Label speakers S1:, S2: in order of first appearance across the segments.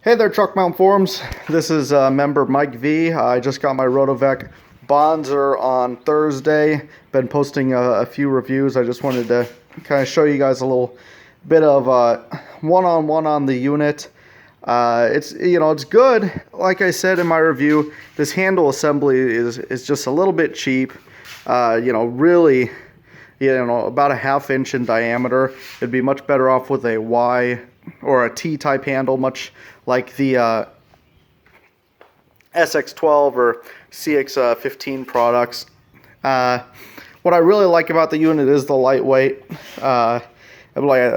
S1: Hey there, Truck Mount Forums. This is member Mike V. I just got my Rotovac Bonzer on Thursday. Been posting a few reviews. I just wanted to kind of show you guys a little bit of one-on-one on the unit. It's good. Like I said in my review, this handle assembly is just a little bit cheap. Really, about a 1/2 inch in diameter. It'd be much better off with a Y or a T type handle, much like the SX12 or CX15 products. What I really like about the unit is the lightweight. I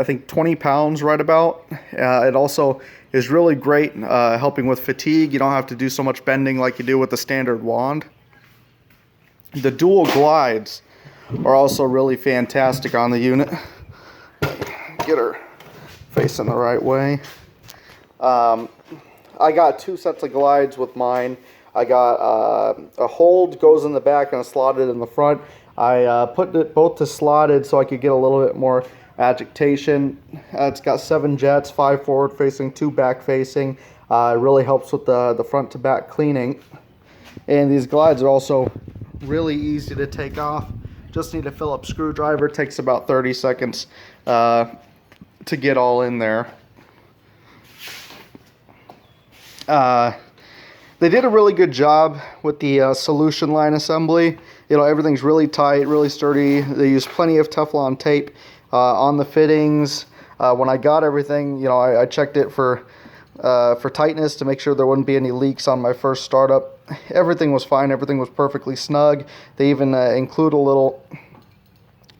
S1: think 20 pounds right about. It also is really great helping with fatigue. You don't have to do so much bending like you do with the standard wand. The dual glides are also really fantastic on the unit. Get her facing the right way. I got 2 sets of glides with mine. I got a hold goes in the back and a slotted in the front. I put it both to slotted so I could get a little bit more agitation. It's got 7 jets, 5 forward facing, 2 back facing. It really helps with the front to back cleaning. And these glides are also really easy to take off. Just need a Phillips screwdriver. It takes about 30 seconds to get all in there. They did a really good job with the solution line assembly. Everything's really tight, really sturdy. They use plenty of Teflon tape on the fittings. When I got everything, I checked it for tightness to make sure there wouldn't be any leaks on my first startup. Everything was fine. Everything was perfectly snug. They even include a little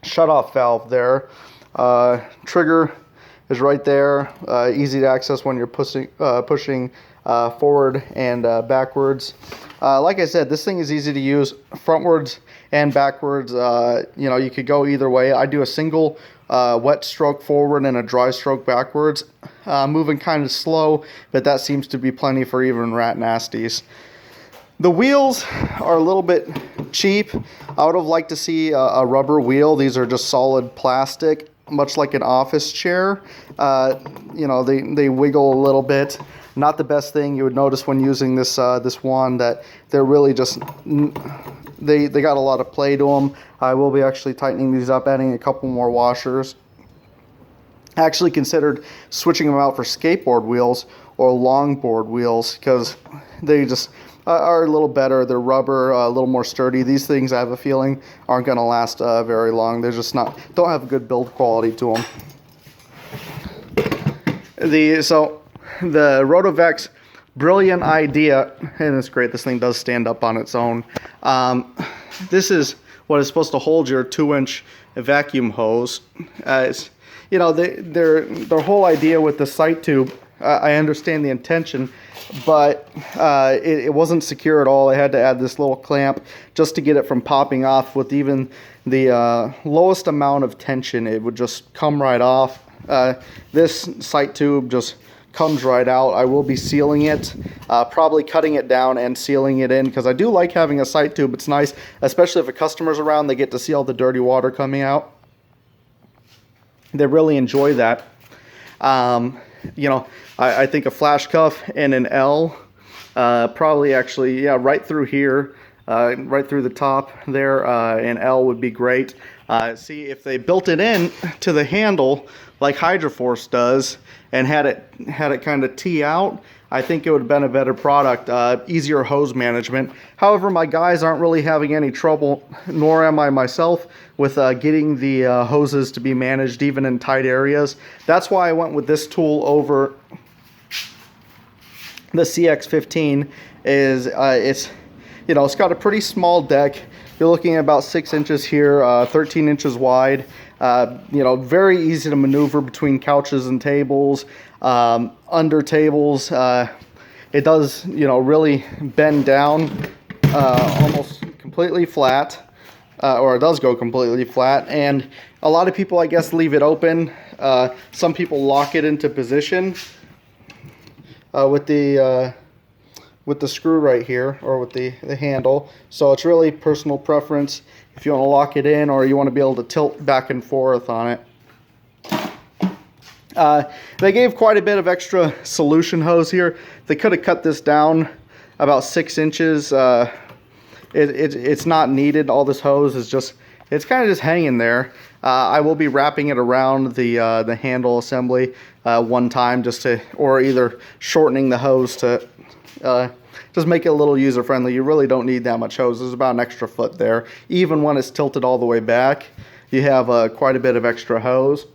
S1: shutoff valve there. Trigger is right there. Easy to access when you're pushing forward and backwards. Like I said, this thing is easy to use frontwards and backwards. You could go either way. I do a single wet stroke forward and a dry stroke backwards. Moving kind of slow, but that seems to be plenty for even rat nasties. The wheels are a little bit cheap. I would have liked to see a rubber wheel. These are just solid plastic, much like an office chair. They wiggle a little bit. Not the best thing. You would notice when using this wand that they're really just they got a lot of play to them. I will be actually tightening these up, adding a couple more washers. I actually considered switching them out for skateboard wheels or longboard wheels because they just are a little better. They're rubber, a little more sturdy. These things, I have a feeling, aren't going to last very long. They're just don't have a good build quality to them. The Rotovac's brilliant idea, and it's great, this thing does stand up on its own. This is what is supposed to hold your 2-inch vacuum hose. Their whole idea with the sight tube, I understand the intention, but it wasn't secure at all. I had to add this little clamp just to get it from popping off. With even the lowest amount of tension, it would just come right off. This sight tube just comes right out. I will be sealing it, probably cutting it down and sealing it in, because I do like having a sight tube. It's nice, especially if a customer's around, they get to see all the dirty water coming out. They really enjoy that. I think a flash cuff and an L, probably actually, right through here, right through the top there, an L would be great. See, if they built it in to the handle like Hydroforce does and had it kind of tee out, I think it would have been a better product, easier hose management. However, my guys aren't really having any trouble, nor am I myself, with getting the hoses to be managed even in tight areas. That's why I went with this tool over the CX15. It's got a pretty small deck. You're looking at about 6 inches here, 13 inches wide. Very easy to maneuver between couches and tables, under tables. It does, really bend down almost completely flat, or it does go completely flat. And a lot of people, I guess, leave it open. Some people lock it into position with the screw right here, or with the handle. So it's really personal preference if you want to lock it in or you want to be able to tilt back and forth on it. They gave quite a bit of extra solution hose here. They could have cut this down about 6 inches. It's not needed. All this hose is just, it's kind of just hanging there. I will be wrapping it around the handle assembly one time, just to, or either shortening the hose to just make it a little user friendly. You really don't need that much hose. There's about an extra foot there. Even when it's tilted all the way back, you have quite a bit of extra hose.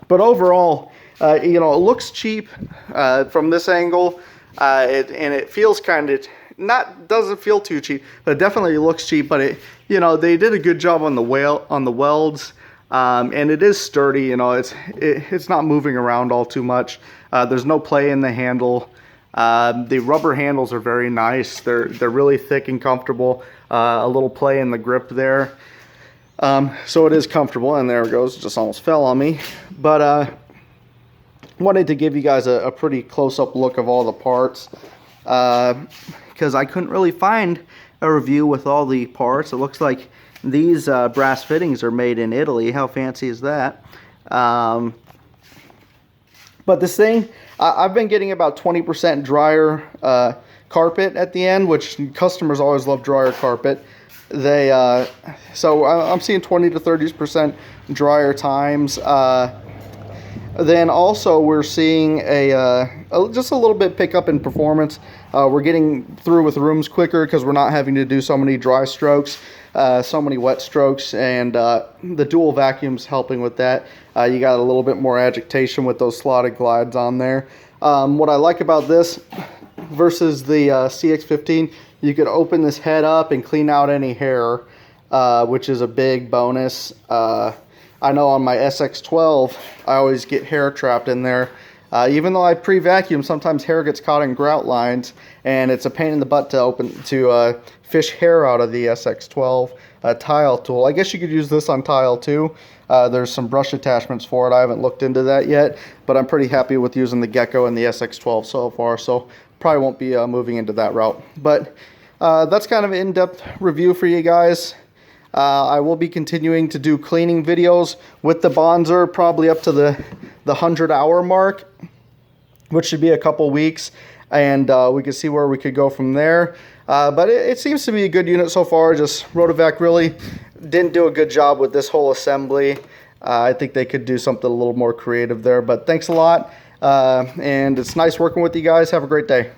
S1: But overall, you know, it looks cheap from this angle, and it feels kind of, doesn't feel too cheap, but it definitely looks cheap. But it, you know, they did a good job on the welds, and it is sturdy. You know, it's not moving around all too much. There's no play in the handle. The rubber handles are very nice. They're really thick and comfortable. A little play in the grip there. So it is comfortable, and there it goes. It just almost fell on me. But wanted to give you guys a pretty close-up look of all the parts, because I couldn't really find a review with all the parts. It looks like these brass fittings are made in Italy. How fancy is that? But this thing, I've been getting about 20% drier carpet at the end, which customers always love drier carpet. So I'm seeing 20 to 30% drier times. Then also we're seeing just a little bit pickup in performance. We're getting through with rooms quicker because we're not having to do so many dry strokes, so many wet strokes, and the dual vacuum's helping with that. You got a little bit more agitation with those slotted glides on there. What I like about this versus the CX-15, you could open this head up and clean out any hair, which is a big bonus. I know on my SX-12, I always get hair trapped in there. Even though I pre-vacuum, sometimes hair gets caught in grout lines, and it's a pain in the butt to fish hair out of the SX-12 tile tool. I guess you could use this on tile too. There's some brush attachments for it. I haven't looked into that yet, but I'm pretty happy with using the Gecko and the SX-12 so far, so probably won't be moving into that route. But that's kind of an in-depth review for you guys. I will be continuing to do cleaning videos with the Bonzer, probably up to the 100-hour mark, which should be a couple weeks, and we can see where we could go from there. But it seems to be a good unit so far. Just Rotovac really didn't do a good job with this whole assembly. I think they could do something a little more creative there. But thanks a lot, and it's nice working with you guys. Have a great day.